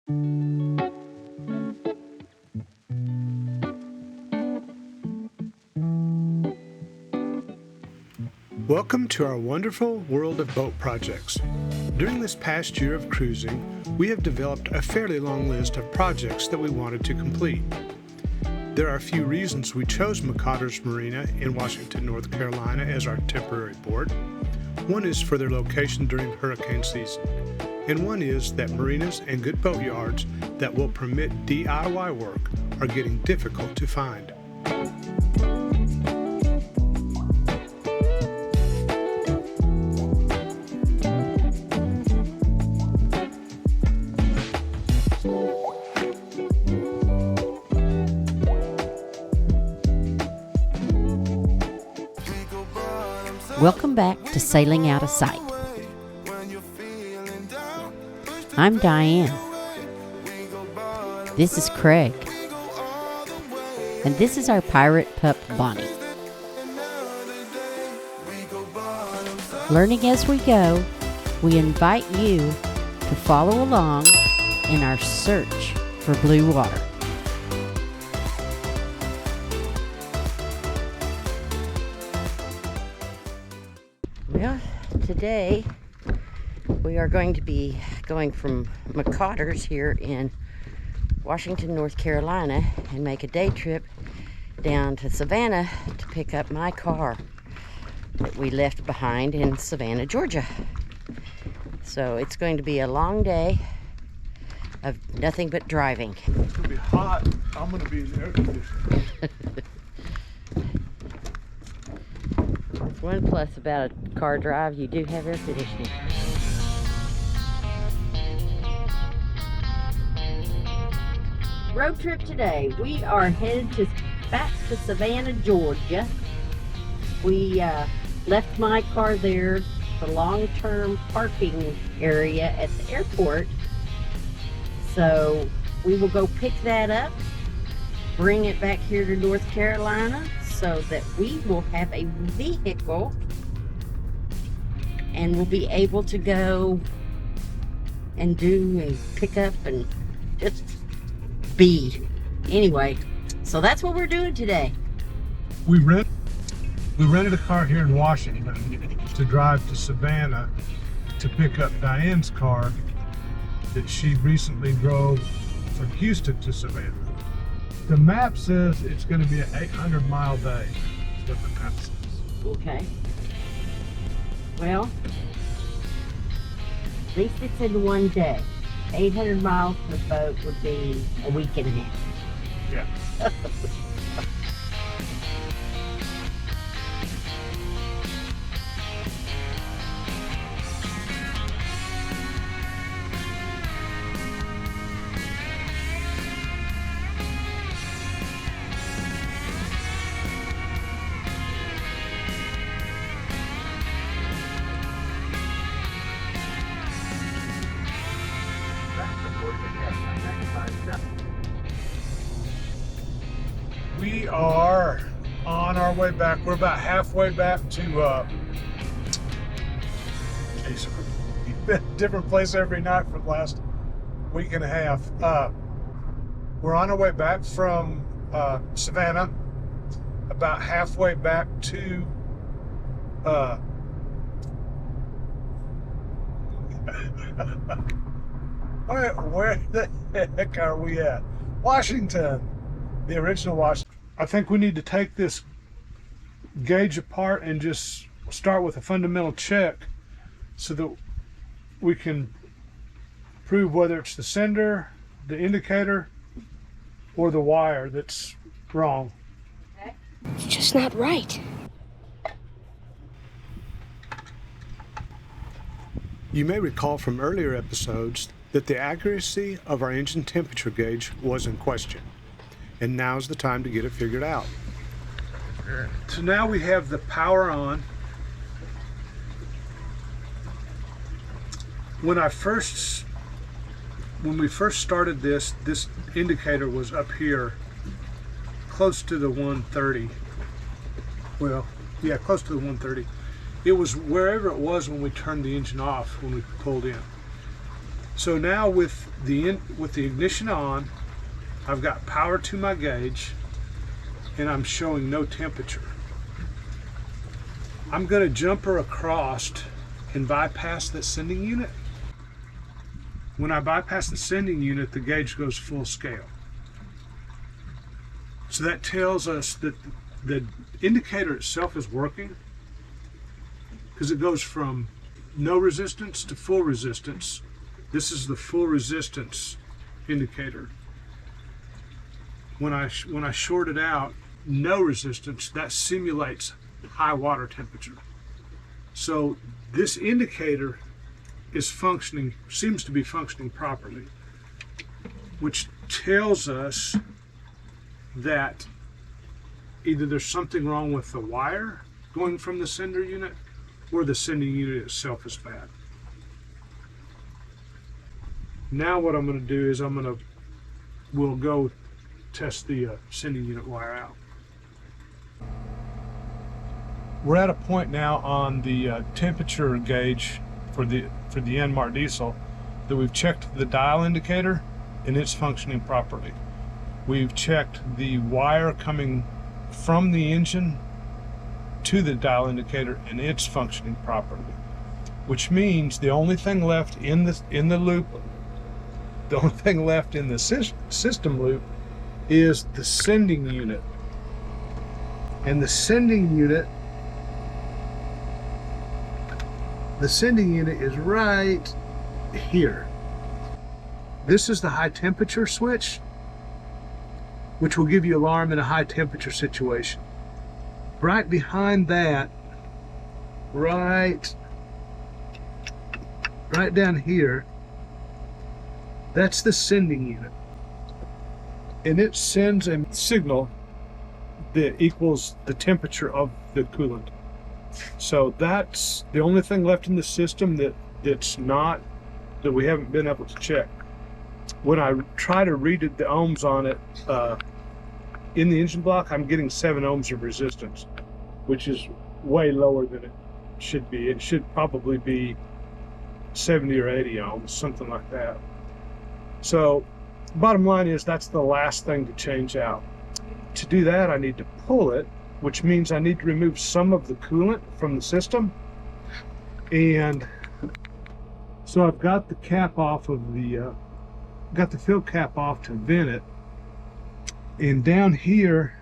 Welcome to our wonderful world of boat projects. During this past year of cruising, we have developed a fairly long list of projects that we wanted to complete. There are a few reasons we chose McCotter's Marina in Washington, North Carolina as our temporary port. One is for their location during hurricane season, and one is that marinas and good boat yards that will permit DIY work are getting difficult to find. Welcome back to Sailing Out of Sight. I'm Diane. This is Craig. And this is our pirate pup, Bonnie. Learning as we go, we invite you to follow along in our search for blue water. Well, today we are going to be going from McCotter's here in Washington, North Carolina, and make a day trip down to Savannah to pick up my car that we left behind in Savannah, Georgia. So it's going to be a long day of nothing but driving. It's going to be hot. I'm going to be in the air conditioning. One plus about a car drive, you do have air conditioning. Road trip today. We are headed back to Savannah, Georgia. We left my car there, the long-term parking area at the airport. So we will go pick that up, bring it back here to North Carolina, so that we will have a vehicle and we'll be able to go and do a pickup and just be. Anyway, so that's what we're doing today. We rented a car here in Washington to drive to Savannah to pick up Diane's car that she recently drove from Houston to Savannah. The map says it's going to be an 800-mile day. That's what the map says. Okay. Well, at least it's in one day. 800 miles for the boat would be a week and a half. Yeah. We are on our way back. We're about halfway back to we've been a different place every night for the last week and a half. We're on our way back from Savannah, about halfway back to where the heck are we at? Washington. The original Washington. I think we need to take this gauge apart and just start with a fundamental check so that we can prove whether it's the sender, the indicator, or the wire that's wrong. Okay. It's just not right. You may recall from earlier episodes that the accuracy of our engine temperature gauge was in question. And now's the time to get it figured out. So now we have the power on. When we first started this indicator was up here, close to the 130. Well, yeah, close to the 130. It was wherever it was when we turned the engine off when we pulled in. So now with the ignition on, I've got power to my gauge and I'm showing no temperature. I'm going to jump her across and bypass the sending unit. When I bypass the sending unit, the gauge goes full scale. So that tells us that the indicator itself is working, because it goes from no resistance to full resistance. This is the full resistance indicator. When I short it out, no resistance, that simulates high water temperature. So this indicator is functioning, seems to be functioning properly, which tells us that either there's something wrong with the wire going from the sender unit, or the sending unit itself is bad. Now what I'm going to do is we'll go test the sending unit wire out. We're at a point now on the temperature gauge for the Yanmar diesel that we've checked the dial indicator and it's functioning properly. We've checked the wire coming from the engine to the dial indicator and it's functioning properly, which means the only thing left in the loop, the only thing left in the system loop is the sending unit. And the sending unit is right here. This is the high temperature switch, which will give you alarm in a high temperature situation. Right behind that, right down here, that's the sending unit. And it sends a signal that equals the temperature of the coolant. So that's the only thing left in the system that we haven't been able to check. When I try to read the ohms on it in the engine block, I'm getting 7 ohms of resistance, which is way lower than it should be. It should probably be 70 or 80 ohms, something like that. So bottom line is that's the last thing to change out. To do that, I need to pull it, which means I need to remove some of the coolant from the system. And so I've got the cap off of got the fill cap off to vent it. And down here,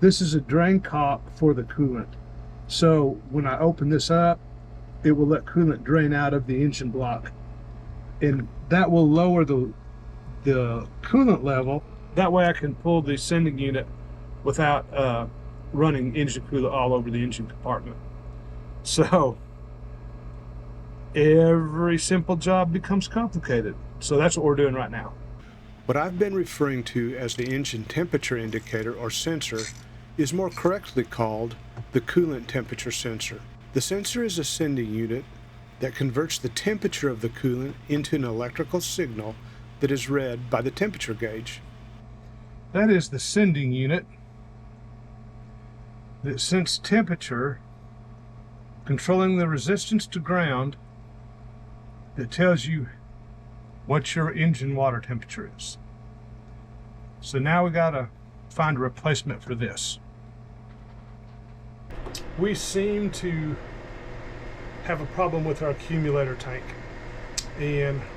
this is a drain cock for the coolant. So when I open this up, it will let coolant drain out of the engine block. And that will lower the coolant level. That way I can pull the sending unit without running engine coolant all over the engine compartment. So every simple job becomes complicated. So that's what we're doing right now. What I've been referring to as the engine temperature indicator or sensor is more correctly called the coolant temperature sensor. The sensor is a sending unit that converts the temperature of the coolant into an electrical signal that is read by the temperature gauge. That is the sending unit that sends temperature, controlling the resistance to ground, that tells you what your engine water temperature is. So now we gotta find a replacement for this. We seem to have a problem with our accumulator tank,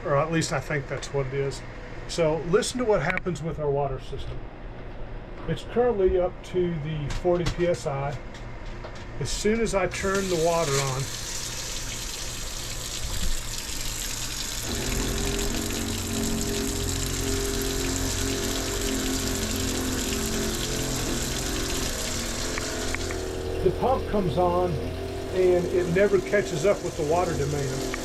or at least I think that's what it is. So listen to what happens with our water system. It's currently up to the 40 psi. As soon as I turn the water on, the pump comes on and it never catches up with the water demand.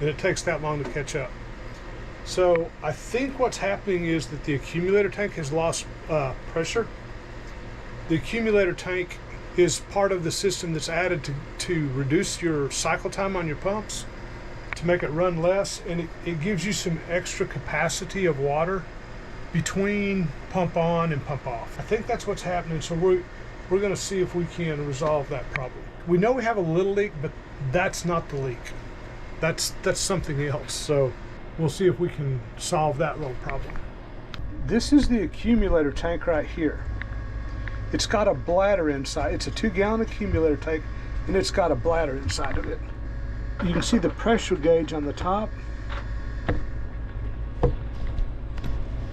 And it takes that long to catch up. So I think what's happening is that the accumulator tank has lost pressure. The accumulator tank is part of the system that's added to reduce your cycle time on your pumps, to make it run less, and it gives you some extra capacity of water between pump on and pump off. I think that's what's happening. So we're going to see if we can resolve that problem. We know we have a little leak, but that's not the leak. That's something else. So we'll see if we can solve that little problem. This is the accumulator tank right here. It's got a bladder inside. It's a 2-gallon accumulator tank, and it's got a bladder inside of it. You can see the pressure gauge on the top.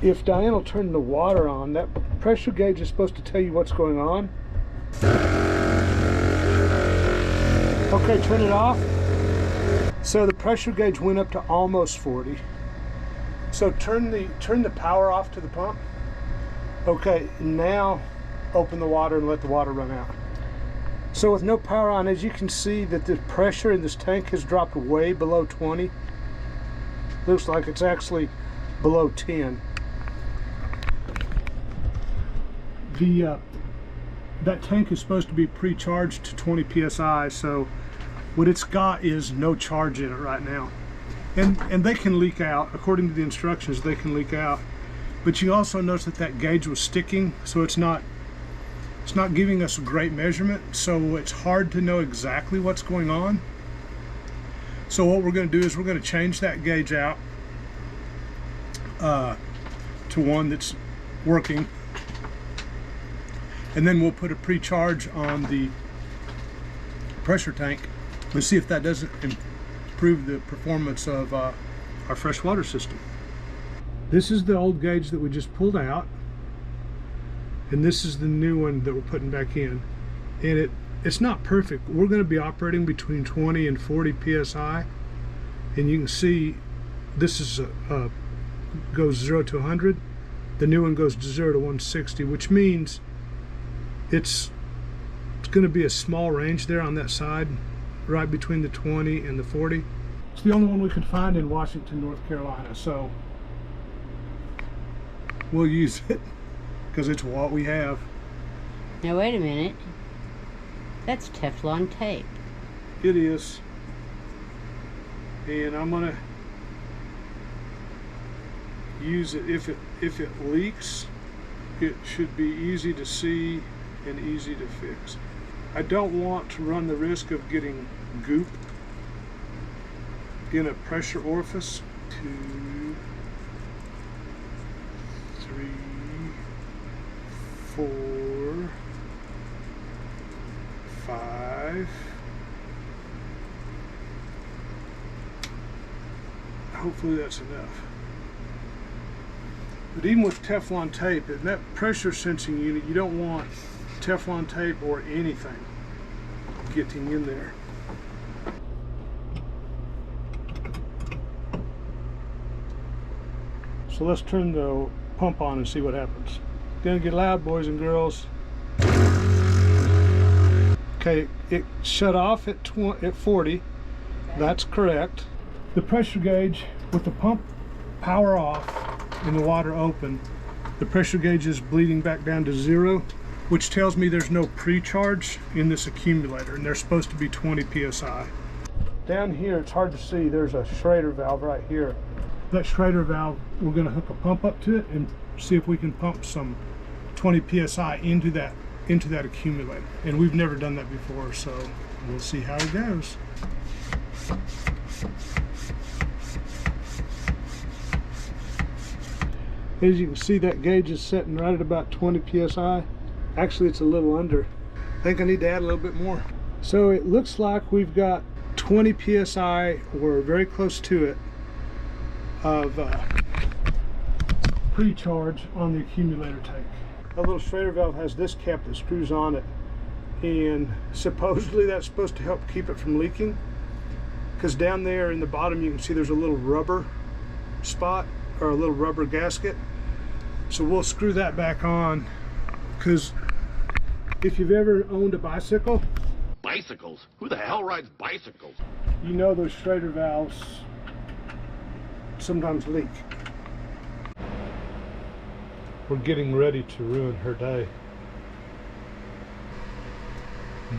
If Diane will turn the water on, that pressure gauge is supposed to tell you what's going on. Okay, turn it off. So the pressure gauge went up to almost 40. So turn the power off to the pump. Okay, now open the water and let the water run out. So with no power on, as you can see that the pressure in this tank has dropped way below 20. Looks like it's actually below 10. That tank is supposed to be pre-charged to 20 psi, so what it's got is no charge in it right now. And they can leak out. According to the instructions, they can leak out. But you also notice that gauge was sticking, so it's not giving us a great measurement, so it's hard to know exactly what's going on. So what we're going to do is we're going to change that gauge out to one that's working, and then we'll put a pre-charge on the pressure tank and see if that doesn't improve the performance of our freshwater system. This is the old gauge that we just pulled out, and this is the new one that we're putting back in. And it's not perfect. We're going to be operating between 20 and 40 psi, and you can see this is goes 0 to 100. The new one goes to 0 to 160, which means it's going to be a small range there on that side, right between the 20 and the 40. It's the only one we could find in Washington, North Carolina, so we'll use it because it's what we have. Now wait a minute. That's Teflon tape. It is. And I'm gonna use it. If it leaks, it should be easy to see and easy to fix. I don't want to run the risk of getting goop in a pressure orifice. 2, 3, 4, 5. Hopefully that's enough. But even with Teflon tape, in that pressure sensing unit, you don't want Teflon tape or anything getting in there. So let's turn the pump on and see what happens. Gonna get loud, boys and girls. Okay, it shut off at 40. That's correct. The pressure gauge with the pump power off and the water open, the pressure gauge is bleeding back down to 0, which tells me there's no pre-charge in this accumulator, and they're supposed to be 20 psi. Down here, it's hard to see, there's a Schrader valve right here. That Schrader valve, we're going to hook a pump up to it and see if we can pump some 20 psi into that accumulator. And we've never done that before, so we'll see how it goes. As you can see, that gauge is sitting right at about 20 psi. Actually, it's a little under. I think I need to add a little bit more. So it looks like we've got 20 psi, or very close to it, of pre-charge on the accumulator tank. A little Schrader valve has this cap that screws on it, and supposedly that's supposed to help keep it from leaking, because down there in the bottom you can see there's a little rubber spot, or a little rubber gasket. So we'll screw that back on, because if you've ever owned a bicycle. Bicycles? Who the hell rides bicycles? You know those Schrader valves sometimes leak. We're getting ready to ruin her day.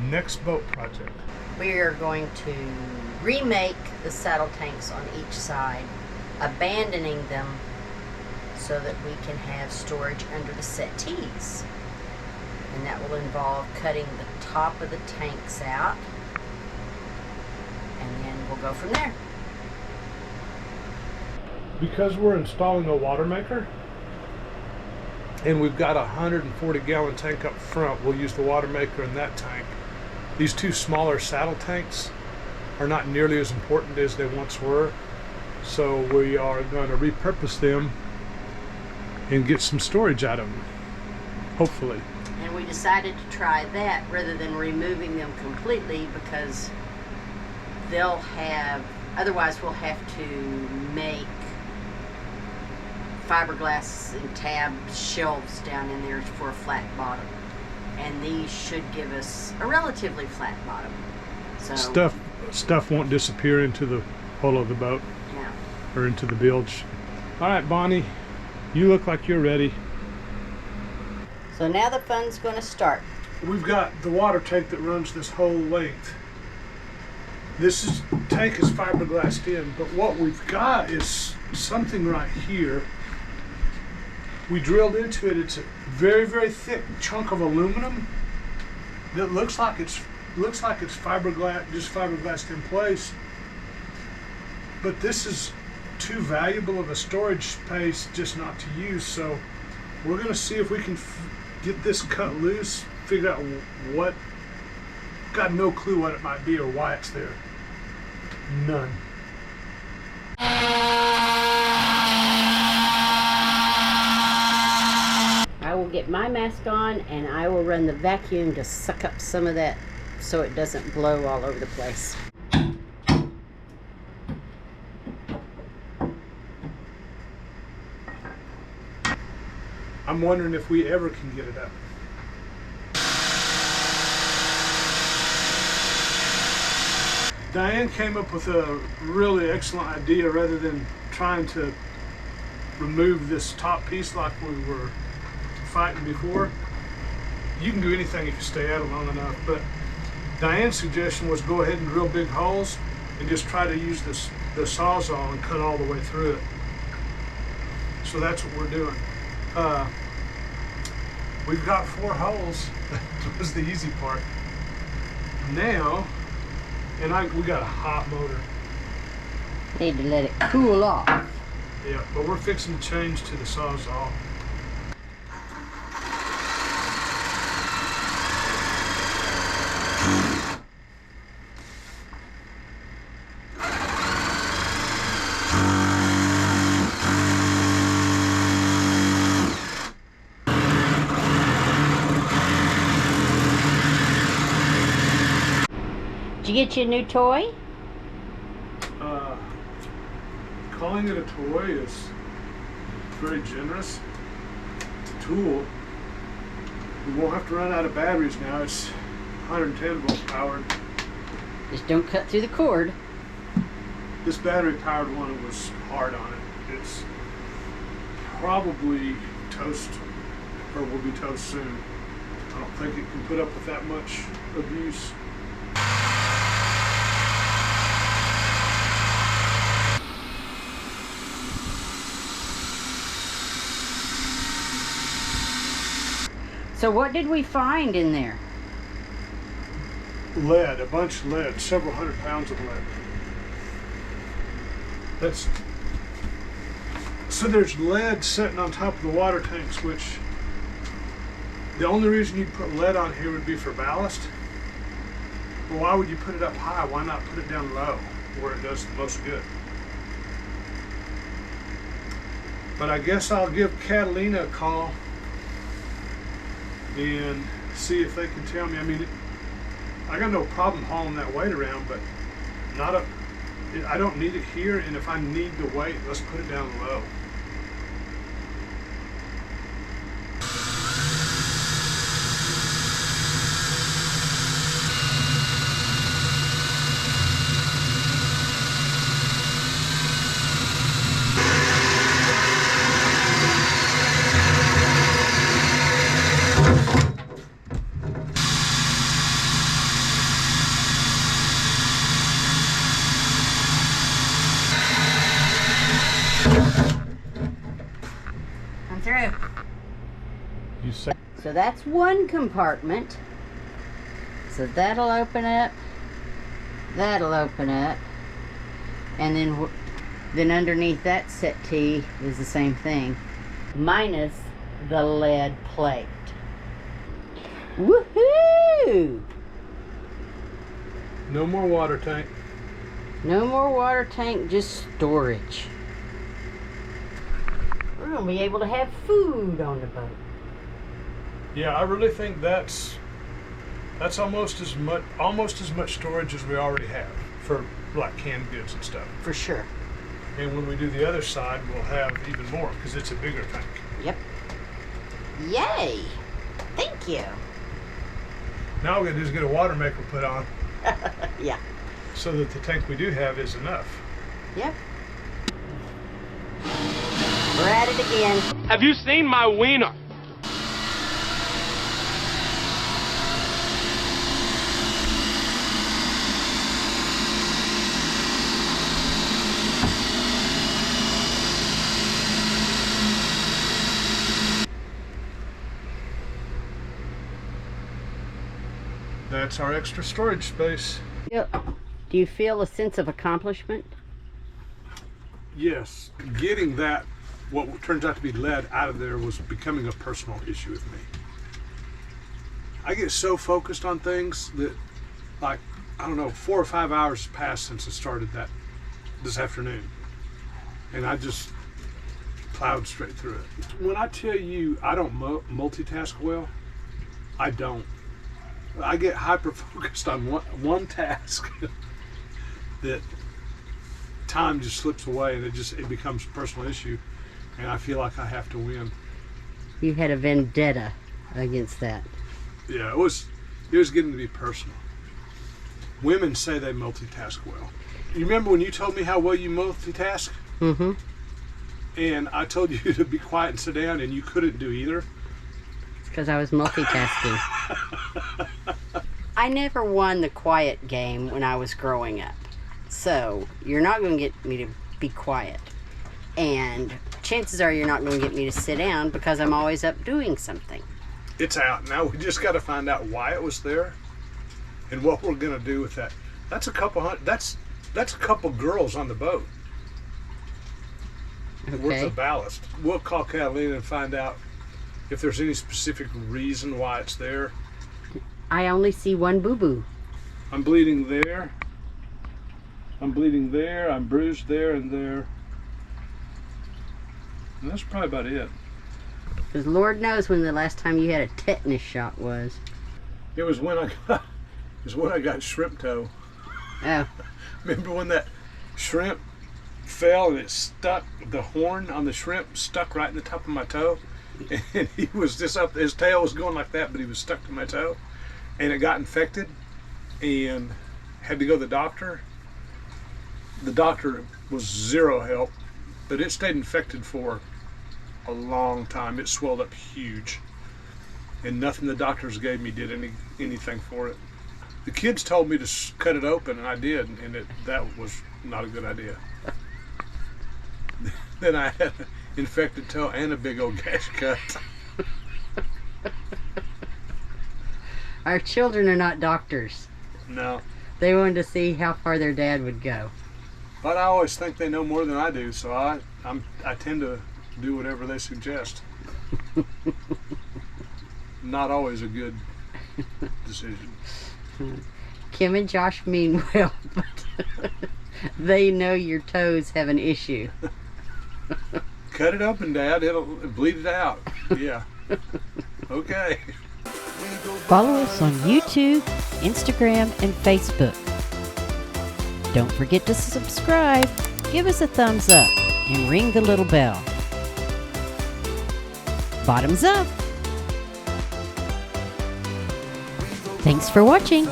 Next boat project. We are going to remake the saddle tanks on each side, abandoning them so that we can have storage under the settees. And that will involve cutting the top of the tanks out. And then we'll go from there. Because we're installing a water maker, and we've got a 140-gallon tank up front, we'll use the water maker in that tank. These two smaller saddle tanks are not nearly as important as they once were, so we are going to repurpose them and get some storage out of them, hopefully. And we decided to try that rather than removing them completely, because they'll have, otherwise we'll have to make fiberglass and tab shelves down in there for a flat bottom, and these should give us a relatively flat bottom. So Stuff won't disappear into the hull of the boat. Yeah. Or into the bilge. All right, Bonnie, you look like you're ready. So now the fun's going to start. We've got the water tank that runs this whole length. This tank is fiberglassed in, but what we've got is something right here. We drilled into it. It's a very, very thick chunk of aluminum that looks like it's fiberglass, just fiberglassed in place. But this is too valuable of a storage space just not to use. So we're going to see if we can get this cut loose, figure out what. Got no clue what it might be or why it's there. None. I will get my mask on and I will run the vacuum to suck up some of that so it doesn't blow all over the place. I'm wondering if we ever can get it up. Diane came up with a really excellent idea. Rather than trying to remove this top piece like we were fighting before, you can do anything if you stay at it long enough, but Diane's suggestion was go ahead and drill big holes and just try to use the Sawzall and cut all the way through it. So that's what we're doing. We've got 4 holes. That was the easy part. Now, we got a hot motor. Need to let it cool off. Yeah, but we're fixing to change to the Sawzall. Did you get you a new toy? Calling it a toy is very generous. It's a tool. We won't have to run out of batteries now. It's 110 volt powered. Just don't cut through the cord. This battery powered one was hard on it. It's probably toast, or will be toast soon. I don't think it can put up with that much abuse. So what did we find in there? Lead, a bunch of lead, several hundred pounds of lead. So there's lead sitting on top of the water tanks, which the only reason you'd put lead on here would be for ballast. But why would you put it up high? Why not put it down low where it does the most good? But I guess I'll give Catalina a call and see if they can tell me. I mean, I got no problem hauling that weight around, but I don't need it here, and if I need the weight, let's put it down low. So that's one compartment. So that'll open up. That'll open up. And then underneath that settee is the same thing, minus the lead plate. Woohoo! No more water tank. No more water tank, just storage. We're gonna be able to have food on the boat. Yeah, I really think that's almost as much storage as we already have for like canned goods and stuff. For sure. And when we do the other side, we'll have even more because it's a bigger tank. Yep. Yay! Thank you. Now all we gotta do is get a water maker put on Yeah. so that the tank we do have is enough. Yep. We're at it again. Have you seen my wiener? That's our extra storage space. Do you feel a sense of accomplishment? Yes, getting that, what turns out to be lead, out of there was becoming a personal issue with me. I get so focused on things that, like, I don't know, 4 or 5 hours passed since I started that this afternoon. And I just plowed straight through it. When I tell you I don't multitask well, I don't. I get hyper focused on one task that time just slips away and it becomes a personal issue, and I feel like I have to win. You had a vendetta against that. Yeah, it was getting to be personal. Women say they multitask well. You remember when you told me how well you multitask? Mm-hmm. And I told you to be quiet and sit down, and you couldn't do either. It's because I was multitasking. I never won the quiet game when I was growing up. So you're not going to get me to be quiet. And chances are you're not going to get me to sit down because I'm always up doing something. It's out. Now we just got to find out why it was there and what we're going to do with that. That's a couple girls on the boat. Worth Okay. of ballast. We'll call Catalina and find out if there's any specific reason why it's there. I only see one boo-boo. I'm bleeding there. I'm bleeding there. I'm bruised there and there. And that's probably about it. Because Lord knows when the last time you had a tetanus shot was. It was when I got shrimp toe. Oh. Remember when that shrimp fell and it stuck, the horn on the shrimp stuck right in the top of my toe? And he was just up, his tail was going like that, but he was stuck to my toe. And it got infected and had to go to the doctor. The doctor was zero help, but it stayed infected for a long time. It swelled up huge. And nothing the doctors gave me did anything for it. The kids told me to cut it open, and I did, and that was not a good idea. Then I had an infected toe and a big old gash cut. Our children are not doctors. No. They wanted to see how far their dad would go. But I always think they know more than I do, so I tend to do whatever they suggest. Not always a good decision. Kim and Josh mean well, but they know your toes have an issue. Cut it open, Dad. It'll bleed it out. Yeah. Okay. Follow us on YouTube, Instagram, and Facebook. Don't forget to subscribe, give us a thumbs up, and ring the little bell. Bottoms up! Thanks for watching.